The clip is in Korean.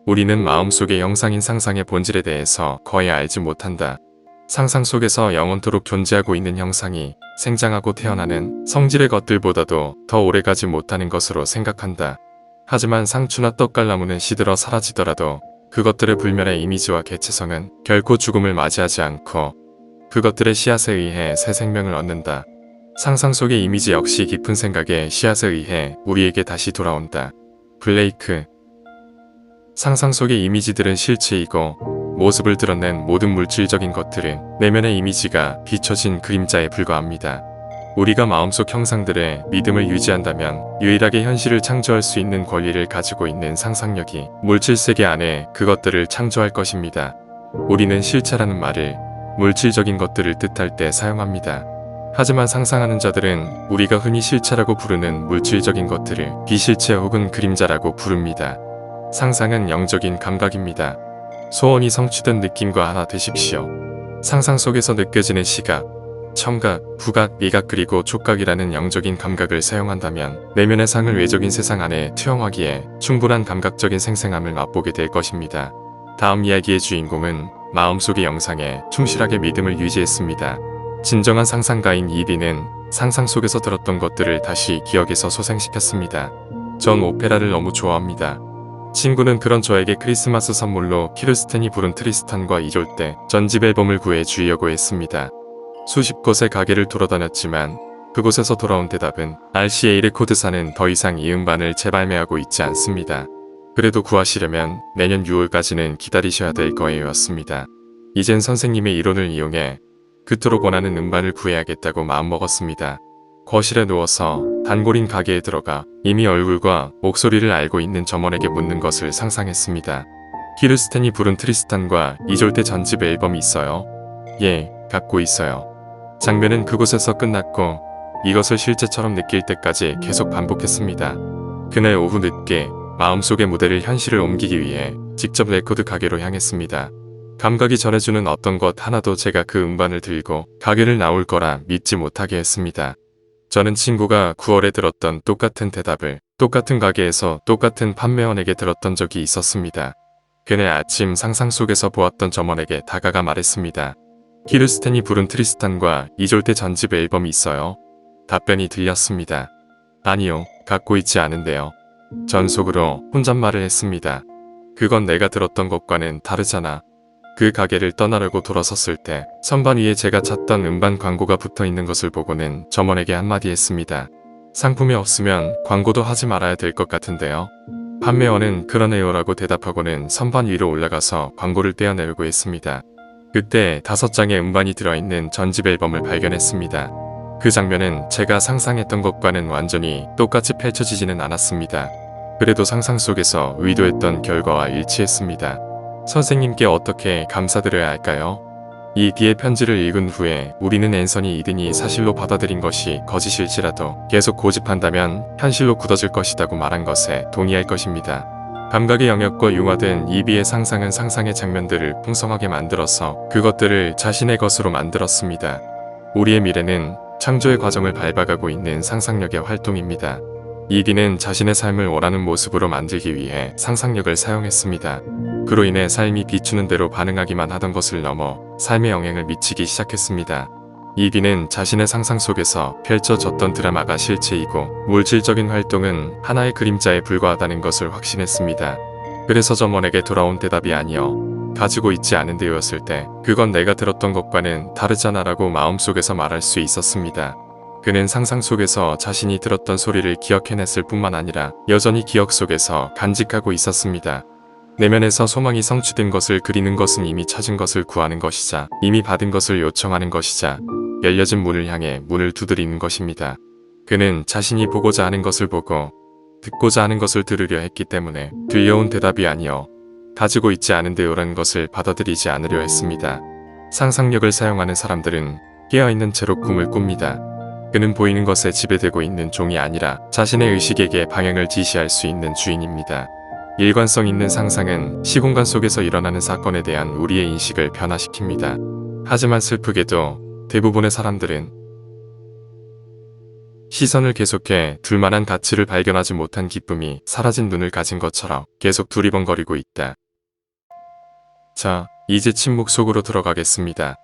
우리는 마음속의 영상인 상상의 본질에 대해서 거의 알지 못한다. 상상 속에서 영원토록 존재하고 있는 형상이 생장하고 태어나는 성질의 것들보다도 더 오래가지 못하는 것으로 생각한다. 하지만 상추나 떡갈나무는 시들어 사라지더라도 그것들의 불멸의 이미지와 개체성은 결코 죽음을 맞이하지 않고 그것들의 씨앗에 의해 새 생명을 얻는다. 상상 속의 이미지 역시 깊은 생각의 씨앗에 의해 우리에게 다시 돌아온다. 블레이크. 상상 속의 이미지들은 실체이고 모습을 드러낸 모든 물질적인 것들은 내면의 이미지가 비춰진 그림자에 불과합니다. 우리가 마음속 형상들의 믿음을 유지한다면 유일하게 현실을 창조할 수 있는 권리를 가지고 있는 상상력이 물질세계 안에 그것들을 창조할 것입니다. 우리는 실체라는 말을 물질적인 것들을 뜻할 때 사용합니다. 하지만 상상하는 자들은 우리가 흔히 실체라고 부르는 물질적인 것들을 비실체 혹은 그림자라고 부릅니다. 상상은 영적인 감각입니다. 소원이 성취된 느낌과 하나 되십시오. 상상 속에서 느껴지는 시각, 청각, 후각, 미각 그리고 촉각이라는 영적인 감각을 사용한다면 내면의 상을 외적인 세상 안에 투영하기에 충분한 감각적인 생생함을 맛보게 될 것입니다. 다음 이야기의 주인공은 마음속의 영상에 충실하게 믿음을 유지했습니다. 진정한 상상가인 이비는 상상 속에서 들었던 것들을 다시 기억에서 소생시켰습니다. 전 오페라를 너무 좋아합니다. 친구는 그런 저에게 크리스마스 선물로 키르스텐이 부른 트리스탄과 이졸 때 전집 앨범을 구해 주려고 했습니다. 수십 곳의 가게를 돌아다녔지만 그곳에서 돌아온 대답은 RCA 레코드사는 더 이상 이 음반을 재발매하고 있지 않습니다. 그래도 구하시려면 내년 6월까지는 기다리셔야 될 거예요 였습니다. 이젠 선생님의 이론을 이용해 그토록 원하는 음반을 구해야겠다고 마음먹었습니다. 거실에 누워서 단골인 가게에 들어가 이미 얼굴과 목소리를 알고 있는 점원에게 묻는 것을 상상했습니다. 키르스텐이 부른 트리스탄과 이졸 때 전집 앨범이 있어요? 예, 갖고 있어요. 장면은 그곳에서 끝났고 이것을 실제처럼 느낄 때까지 계속 반복했습니다. 그날 오후 늦게 마음속의 무대를 현실을 옮기기 위해 직접 레코드 가게로 향했습니다. 감각이 전해주는 어떤 것 하나도 제가 그 음반을 들고 가게를 나올 거라 믿지 못하게 했습니다. 저는 친구가 9월에 들었던 똑같은 대답을 똑같은 가게에서 똑같은 판매원에게 들었던 적이 있었습니다. 그날 아침 상상 속에서 보았던 점원에게 다가가 말했습니다. 키르스텐이 부른 트리스탄과 이졸 때 전집 앨범이 있어요? 답변이 들렸습니다. 아니요, 갖고 있지 않은데요. 전 속으로 혼잣말을 했습니다. 그건 내가 들었던 것과는 다르잖아. 그 가게를 떠나려고 돌아섰을 때 선반 위에 제가 찾던 음반 광고가 붙어 있는 것을 보고는 점원에게 한마디 했습니다. 상품이 없으면 광고도 하지 말아야 될 것 같은데요. 판매원은 그러네요라고 대답하고는 선반 위로 올라가서 광고를 떼어내려고 했습니다. 그때 5장의 음반이 들어있는 전집 앨범을 발견했습니다. 그 장면은 제가 상상했던 것과는 완전히 똑같이 펼쳐지지는 않았습니다. 그래도 상상 속에서 의도했던 결과와 일치했습니다. 선생님께 어떻게 감사드려야 할까요? 이 비의 편지를 읽은 후에 우리는 앤서니 이든이 사실로 받아들인 것이 거짓일지라도 계속 고집한다면 현실로 굳어질 것이라고 말한 것에 동의할 것입니다. 감각의 영역과 융화된 이비의 상상은 상상의 장면들을 풍성하게 만들어서 그것들을 자신의 것으로 만들었습니다. 우리의 미래는 창조의 과정을 밟아가고 있는 상상력의 활동입니다. 이비는 자신의 삶을 원하는 모습으로 만들기 위해 상상력을 사용했습니다. 그로 인해 삶이 비추는 대로 반응하기만 하던 것을 넘어 삶에 영향을 미치기 시작했습니다. 이비는 자신의 상상 속에서 펼쳐졌던 드라마가 실체이고 물질적인 활동은 하나의 그림자에 불과하다는 것을 확신했습니다. 그래서 점원에게 돌아온 대답이 아니요, 가지고 있지 않은데요였을 때 그건 내가 들었던 것과는 다르잖아라고 마음속에서 말할 수 있었습니다. 그는 상상 속에서 자신이 들었던 소리를 기억해냈을 뿐만 아니라 여전히 기억 속에서 간직하고 있었습니다. 내면에서 소망이 성취된 것을 그리는 것은 이미 찾은 것을 구하는 것이자 이미 받은 것을 요청하는 것이자 열려진 문을 향해 문을 두드리는 것입니다. 그는 자신이 보고자 하는 것을 보고 듣고자 하는 것을 들으려 했기 때문에 들려온 대답이 아니요, 가지고 있지 않은데요라는 것을 받아들이지 않으려 했습니다. 상상력을 사용하는 사람들은 깨어있는 채로 꿈을 꿉니다. 그는 보이는 것에 지배되고 있는 종이 아니라 자신의 의식에게 방향을 지시할 수 있는 주인입니다. 일관성 있는 상상은 시공간 속에서 일어나는 사건에 대한 우리의 인식을 변화시킵니다. 하지만 슬프게도 대부분의 사람들은 시선을 계속해 둘만한 가치를 발견하지 못한 기쁨이 사라진 눈을 가진 것처럼 계속 두리번거리고 있다. 자, 이제 침묵 속으로 들어가겠습니다.